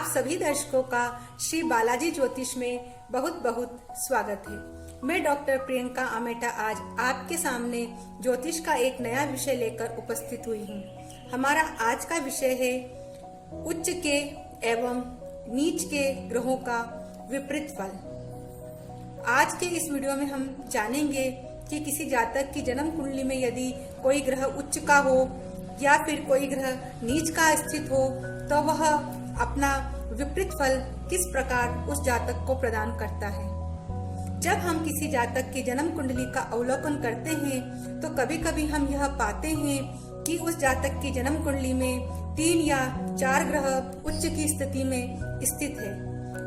आप सभी दर्शकों का श्री बालाजी ज्योतिष में बहुत बहुत स्वागत है। मैं डॉक्टर प्रियंका आमेटा आज आपके सामने ज्योतिष का एक नया विषय लेकर उपस्थित हुई हूँ। हमारा आज का विषय है उच्च के एवं नीच के ग्रहों का विपरीत फल। आज के इस वीडियो में हम जानेंगे कि किसी जातक की जन्म कुंडली में यदि कोई ग्रह उच्च का हो या फिर कोई ग्रह नीच का स्थित हो तो वह अपना विपरीत फल किस प्रकार उस जातक को प्रदान करता है। जब हम किसी जातक की जन्म कुंडली का अवलोकन करते हैं तो कभी कभी हम यह पाते हैं कि उस जातक की जन्म कुंडली में 3 या 4 ग्रह उच्च की स्थिति में स्थित है,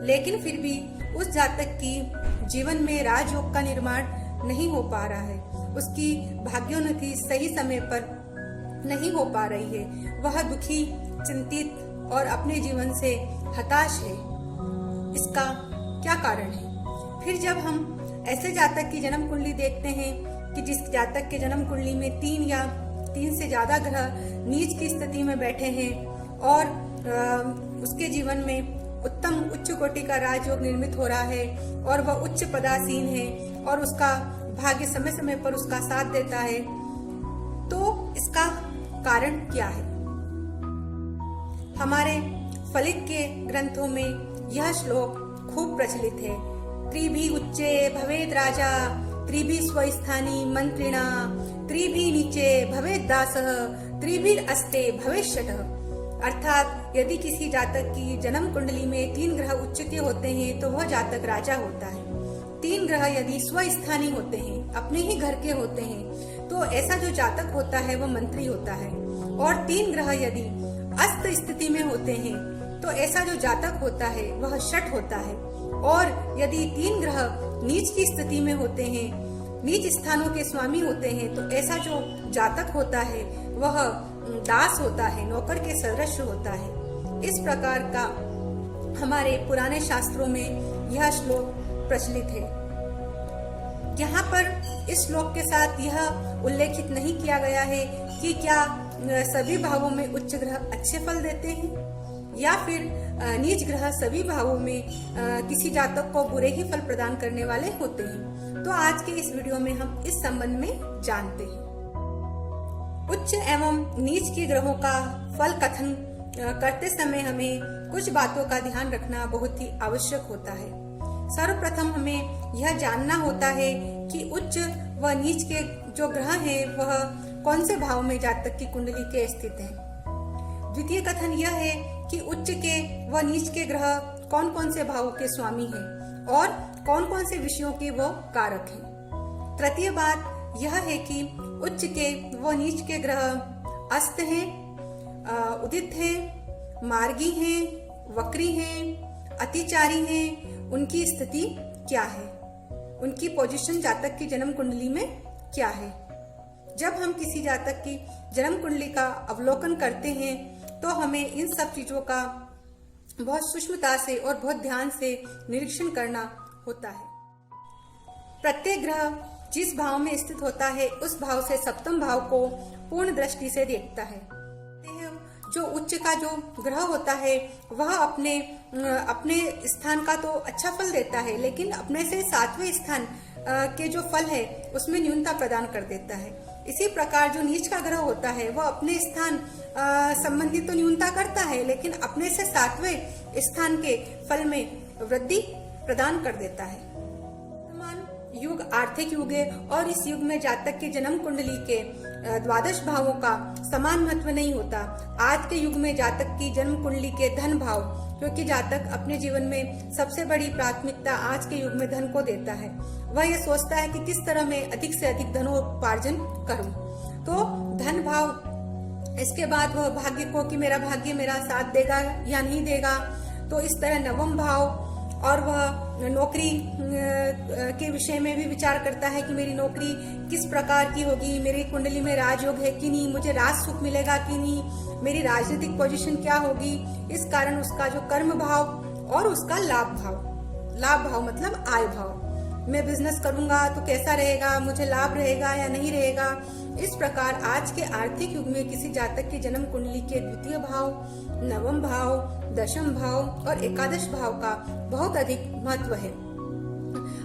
लेकिन फिर भी उस जातक की जीवन में राजयोग का निर्माण नहीं हो पा रहा है, उसकी भाग्योन्नति सही समय पर नहीं हो पा रही है, वह दुखी, चिंतित और अपने जीवन से हताश है। इसका क्या कारण है? फिर जब हम ऐसे जातक की जन्म कुंडली देखते हैं कि जिस जातक के जन्म कुंडली में 3 या 3 से ज्यादा ग्रह नीच की स्थिति में बैठे हैं और उसके जीवन में उत्तम उच्च कोटि का राजयोग निर्मित हो रहा है और वह उच्च पदासीन है और उसका भाग्य समय समय पर उसका साथ देता है, तो इसका कारण क्या है? हमारे फलित के ग्रंथों में यह श्लोक खूब प्रचलित है। त्रिभी उच्चे भवेद राजा, त्रिभी स्वस्थानी मंत्रिणा, त्रिभी नीचे भवेद दासः, त्रिभी अस्ते भवेष्यत। अर्थात यदि किसी जातक की जन्म कुंडली में 3 ग्रह उच्च के होते हैं तो वह जातक राजा होता है। 3 ग्रह यदि स्वस्थानी होते हैं, अपने ही घर के होते हैं, तो ऐसा जो जातक होता है वह मंत्री होता है। और 3 ग्रह यदि अस्त स्थिति में होते हैं तो ऐसा जो जातक होता है वह शठ होता है। और यदि 3 ग्रह नीच की स्थिति में होते हैं, नीच स्थानों के स्वामी होते हैं, तो ऐसा जो जातक होता है वह दास होता है, नौकर के सदृश होता है। इस प्रकार का हमारे पुराने शास्त्रों में यह श्लोक प्रचलित है। यहाँ पर इस श्लोक के साथ यह उल्लेखित नहीं किया गया है कि क्या सभी भावों में उच्च ग्रह अच्छे फल देते हैं या फिर नीच ग्रह सभी भावों में किसी जातक को बुरे ही फल प्रदान करने वाले होते हैं। तो आज के इस वीडियो में हम इस संबंध में जानते हैं। उच्च एवं नीच के ग्रहों का फल कथन करते समय हमें कुछ बातों का ध्यान रखना बहुत ही आवश्यक होता है। सर्वप्रथम हमें यह जानना होता है कि उच्च व नीच के जो ग्रह हैं वह कौन से भाव में जातक की कुंडली के स्थित हैं। द्वितीय कथन यह है कि उच्च के व नीच के ग्रह कौन कौन से भावों के स्वामी हैं और कौन कौन से विषयों के वो कारक हैं। तृतीय बात यह है कि उच्च के व नीच के ग्रह अस्त हैं, उदित हैं, मार्गी हैं, वक्री हैं, अतिचारी हैं, उनकी स्थिति क्या है, उनकी पोजीशन जातक की जन्म कुंडली में क्या है। जब हम किसी जातक की जन्म कुंडली का अवलोकन करते हैं तो हमें इन सब चीजों का बहुत सूक्ष्मता से और बहुत ध्यान से निरीक्षण करना होता है। प्रत्येक ग्रह जिस भाव में स्थित होता है उस भाव से सप्तम भाव को पूर्ण दृष्टि से देखता है। जो उच्च का जो ग्रह होता है वह अपने स्थान का तो अच्छा फल देता है, लेकिन अपने से 7वें स्थान के जो फल है उसमें न्यूनता प्रदान कर देता है। इसी प्रकार जो नीच का ग्रह होता है वह अपने स्थान संबंधी तो न्यूनता करता है, लेकिन अपने से 7वें स्थान के फल में वृद्धि प्रदान कर देता है। वर्तमान युग आर्थिक युग है और इस युग में जातक की जन्म कुंडली के 12 भावों का समान महत्व नहीं होता। आज के युग में जातक की जन्म कुंडली के धन भाव, क्योंकि जातक अपने जीवन में सबसे बड़ी प्राथमिकता आज के युग में धन को देता है, वह ये सोचता है कि किस तरह मैं अधिक से अधिक धनोपार्जन करूं। तो धन भाव, इसके बाद वह भाग्य को कि मेरा भाग्य मेरा साथ देगा या नहीं देगा, तो इस तरह नवम भाव, और वह नौकरी के विषय में भी विचार करता है कि मेरी नौकरी किस प्रकार की होगी, मेरी कुंडली में राजयोग है कि नहीं, मुझे राज सुख मिलेगा कि नहीं, मेरी राजनीतिक पोजीशन क्या होगी। इस कारण उसका जो कर्म भाव और उसका लाभ भाव मतलब आय भाव, मैं बिजनेस करूंगा तो कैसा रहेगा, मुझे लाभ रहेगा या नहीं रहेगा। इस प्रकार आज के आर्थिक युग में किसी जातक की जन्म कुंडली के द्वितीय भाव, नवम भाव, दशम भाव और एकादश भाव का बहुत अधिक महत्व है।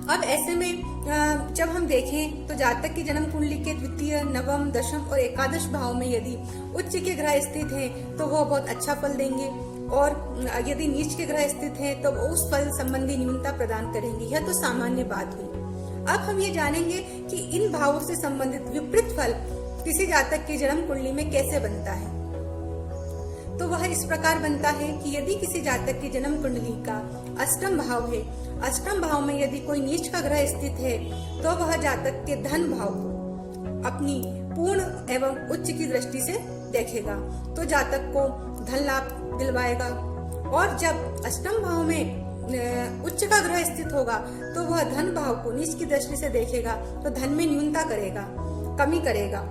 अब ऐसे में जब हम देखें तो जातक की जन्म कुंडली के द्वितीय, नवम, दशम और एकादश भाव में यदि उच्च के ग्रह स्थित हैं तो वो बहुत अच्छा फल देंगे, और यदि नीच के ग्रह स्थित हैं तो वो उस फल संबंधी न्यूनता प्रदान करेंगे। यह तो सामान्य बात हुई। अब हम ये जानेंगे कि इन भावों से संबंधित विपरीत फल किसी जातक की जन्म कुंडली में कैसे बनता है। तो वह इस प्रकार बनता है कि यदि किसी जातक की जन्म कुंडली का अष्टम भाव है, अष्टम भाव में यदि कोई नीच का ग्रह स्थित है तो वह जातक के धन भाव को अपनी पूर्ण एवं उच्च की दृष्टि से देखेगा, तो जातक को धन लाभ दिलवाएगा। और जब अष्टम भाव में उच्च का ग्रह स्थित होगा तो वह धन भाव को नीच की दृष्टि से देखेगा, तो धन में न्यूनता करेगा, कमी करेगा।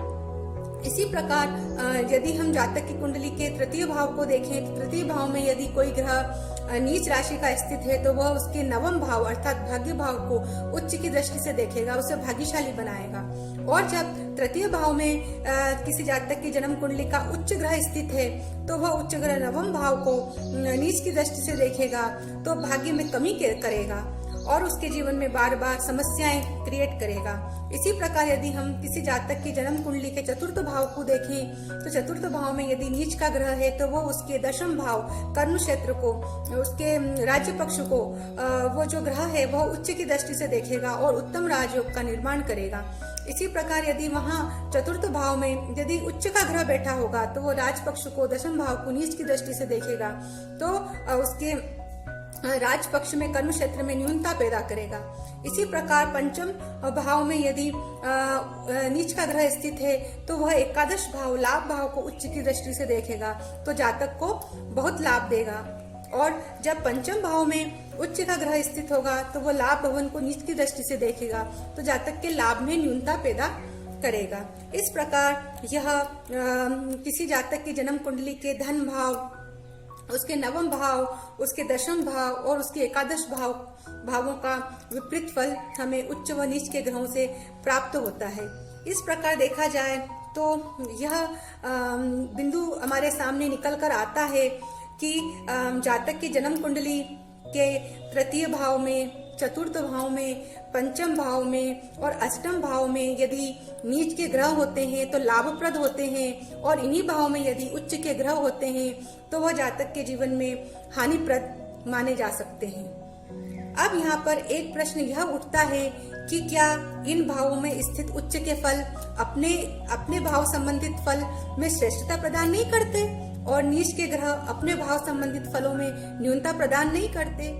इसी प्रकार यदि हम जातक की कुंडली के तृतीय भाव को देखें तो तृतीय भाव में यदि कोई ग्रह नीच राशि का स्थित है तो वह उसके नवम भाव अर्थात भाग्य भाव को उच्च की दृष्टि से देखेगा, उसे भाग्यशाली बनाएगा। और जब तृतीय भाव में किसी जातक की जन्म कुंडली का उच्च ग्रह स्थित है तो वह उच्च ग्रह नवम भाव को नीच की दृष्टि से देखेगा, तो भाग्य में कमी करेगा और उसके जीवन में बार बार समस्याएं क्रिएट करेगा। इसी प्रकार यदि हम किसी जातक की जन्म कुंडली के चतुर्थ भाव को देखें तो चतुर्थ भाव में यदि नीच का ग्रह है तो वो उसके दशम भाव कर्म क्षेत्र को, उसके राज्य पक्ष को वो जो ग्रह है वह उच्च की दृष्टि से देखेगा और उत्तम राजयोग का निर्माण करेगा। इसी प्रकार यदि वहाँ चतुर्थ भाव में यदि उच्च का ग्रह बैठा होगा तो वो राज पक्ष को, दशम भाव को नीच की दृष्टि से देखेगा, तो उसके राज पक्ष में कर्म क्षेत्र में न्यूनता पैदा करेगा। इसी प्रकार पंचम भाव में यदि नीच का ग्रह स्थित है तो वह एकादश भाव, लाभ भाव को उच्च की दृष्टि से देखेगा, तो जातक को बहुत लाभ देगा। और जब पंचम भाव में उच्च का ग्रह स्थित होगा तो वह लाभ भवन को नीच की दृष्टि से देखेगा, तो जातक के लाभ में न्यूनता पैदा करेगा। इस प्रकार यह किसी जातक की जन्म कुंडली के धन भाव, उसके नवम भाव, उसके दशम भाव और उसके एकादश भावों का विपरीत फल हमें उच्च व नीच के ग्रहों से प्राप्त होता है। इस प्रकार देखा जाए तो यह बिंदु हमारे सामने निकल कर आता है कि जातक की जन्म कुंडली के तृतीय भाव में, चतुर्थ भाव में, पंचम भाव में और अष्टम भाव में यदि नीच के ग्रह होते हैं तो लाभप्रद होते हैं, और इन्हीं भाव में यदि उच्च के ग्रह होते हैं तो वह जातक के जीवन में हानिप्रद माने जा सकते हैं। अब यहाँ पर एक प्रश्न यह उठता है कि क्या इन भावों में स्थित उच्च के फल अपने भाव संबंधित फल में श्रेष्ठता प्रदान नहीं करते और नीच के ग्रह अपने भाव संबंधित फलों में न्यूनता प्रदान नहीं करते?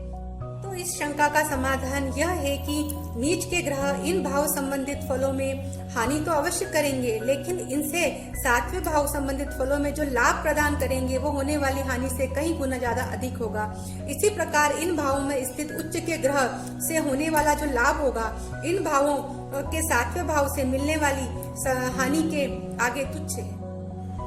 तो इस शंका का समाधान यह है कि नीच के ग्रह इन भाव संबंधित फलों में हानि तो अवश्य करेंगे, लेकिन इनसे सातवें भाव संबंधित फलों में जो लाभ प्रदान करेंगे वो होने वाली हानि से कई गुना ज्यादा अधिक होगा। इसी प्रकार इन भावों में स्थित उच्च के ग्रह से होने वाला जो लाभ होगा इन भावों के सातवें भाव से मिलने वाली हानि के आगे तुच्छ है।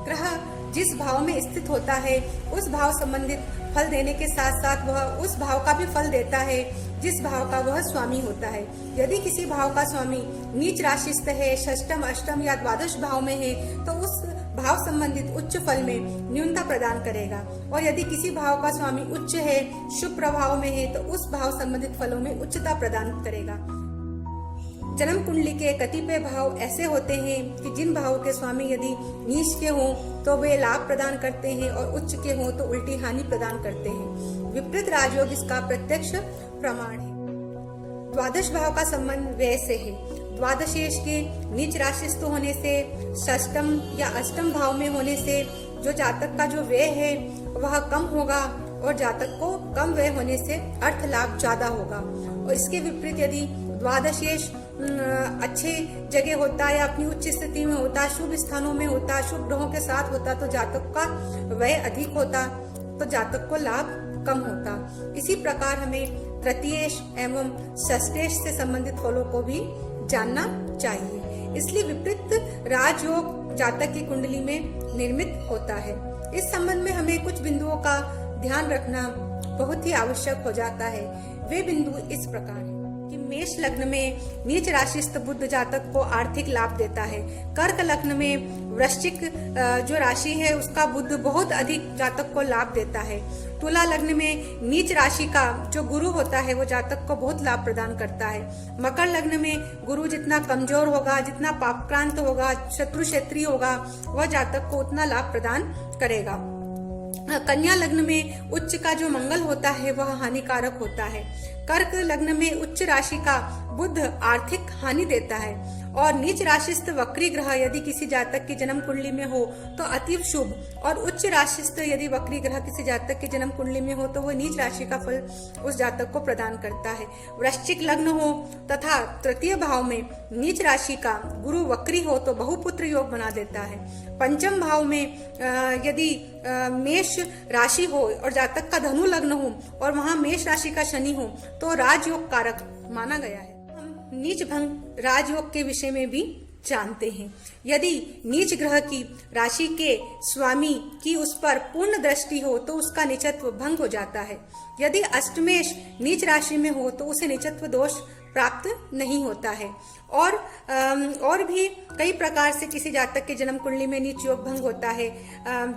ग्रह जिस भाव में स्थित होता है उस भाव संबंधित फल देने के साथ साथ वह उस भाव का भी फल देता है जिस भाव का वह स्वामी होता है। यदि किसी भाव का स्वामी नीच राशिस्थ है, षष्टम, अष्टम या द्वादश भाव में है तो उस भाव संबंधित उच्च फल में न्यूनता प्रदान करेगा, और यदि किसी भाव का स्वामी उच्च है, शुभ प्रभाव में है तो उस भाव संबंधित फलों में उच्चता प्रदान करेगा। जन्म कुंडली के कतिपय भाव ऐसे होते हैं कि जिन भावों के स्वामी यदि नीच के हों तो वे लाभ प्रदान करते हैं और उच्च के हों तो उल्टी हानि प्रदान करते हैं। विपरीत राजयोग इसका प्रत्यक्ष प्रमाण है। द्वादश भाव का संबंध व्यय से है। द्वादशेश के नीच राशिस्थ होने से, षष्टम या अष्टम भाव में होने से जो जातक का जो व्यय है वह कम होगा और जातक को कम व्यय होने से अर्थ लाभ ज्यादा होगा। और इसके विपरीत यदि द्वादशेश अच्छे जगह होता है या अपनी उच्च स्थिति में होता, शुभ स्थानों में होता, शुभ ग्रहों के साथ होता तो जातक का व्यय अधिक होता, तो जातक को लाभ कम होता। इसी प्रकार हमें तृतीयेश एवं षष्ठेश से संबंधित फलों को भी जानना चाहिए। इसलिए विपरीत राजयोग जातक की कुंडली में निर्मित होता है। इस संबंध में हमें कुछ बिंदुओं का ध्यान रखना बहुत ही आवश्यक हो जाता है। वे बिंदु इस प्रकार है कि मेष लग्न में नीच राशिस्थ बुध जातक को आर्थिक लाभ देता है। कर्क लग्न में वृश्चिक जो राशि है उसका बुध बहुत अधिक जातक को लाभ देता है। तुला लग्न में नीच राशि का जो गुरु होता है वो जातक को बहुत लाभ प्रदान करता है। मकर लग्न में गुरु जितना कमजोर होगा, जितना पापक्रांत होगा, शत्रु क्षेत्री होगा, वह जातक को उतना लाभ प्रदान करेगा। कन्या लग्न में उच्च का जो मंगल होता है वह हानिकारक होता है। कर्क लग्न में उच्च राशि का बुध आर्थिक हानि देता है और नीच राशिस्थ वक्री ग्रह यदि किसी जातक की जन्म कुंडली में हो तो अतीव शुभ, और उच्च राशिस्थ यदि वक्री ग्रह किसी जातक की जन्म कुंडली में हो तो वह नीच राशि का फल उस जातक को प्रदान करता है। वृश्चिक लग्न हो तथा तृतीय भाव में नीच राशि का गुरु वक्री हो तो बहुपुत्र योग बना देता है। पंचम भाव में यदि मेष राशि हो और जातक का धनु लग्न हो और वहां मेष राशि का शनि हो तो राजयोग कारक माना गया है। हम नीच भंग राजयोग के विषय में भी जानते हैं। यदि नीच ग्रह की राशि के स्वामी की उस पर पूर्ण दृष्टि हो तो उसका नीचत्व भंग हो जाता है। यदि अष्टमेश नीच राशि में हो तो उसे नीचत्व दोष प्राप्त नहीं होता है। और भी कई प्रकार से किसी जातक के जन्म कुंडली में नीच योग भंग होता है।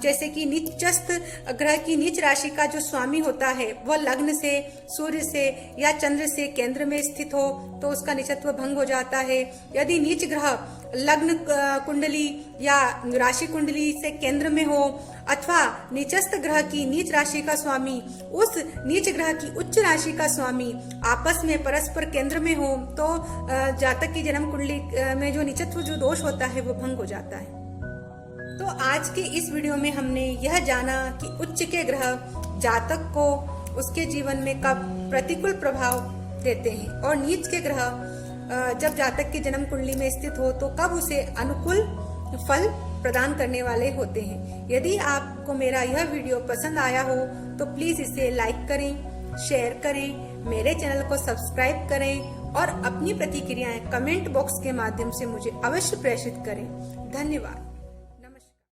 जैसे कि नीचस्थ ग्रह की नीच राशि का जो स्वामी होता है वह लग्न से, सूर्य से या चंद्र से केंद्र में स्थित हो तो उसका नीचत्व भंग हो जाता है। यदि नीच ग्रह लग्न कुंडली या राशि कुंडली से केंद्र में हो अथवा नीचस्थ ग्रह की नीच राशि का स्वामी उस नीच ग्रह की उच्च राशि का स्वामी आपस में परस्पर केंद्र में हो तो जातक की जन्म कुंडली में जो नीचत्व जो दोष होता है वो भंग हो जाता है। तो आज के इस वीडियो में हमने यह जाना कि उच्च के ग्रह जातक को उसके जीवन में कब प्रतिकूल प्रभाव देते हैं और नीच के ग्रह जब जातक की जन्म कुंडली में स्थित हो तो कब उसे अनुकूल फल प्रदान करने वाले होते हैं। यदि आपको मेरा यह वीडियो पसंद आया हो तो प्लीज इसे लाइक करें, शेयर करें, मेरे चैनल को सब्सक्राइब करें और अपनी प्रतिक्रियाएं कमेंट बॉक्स के माध्यम से मुझे अवश्य प्रेषित करें। धन्यवाद।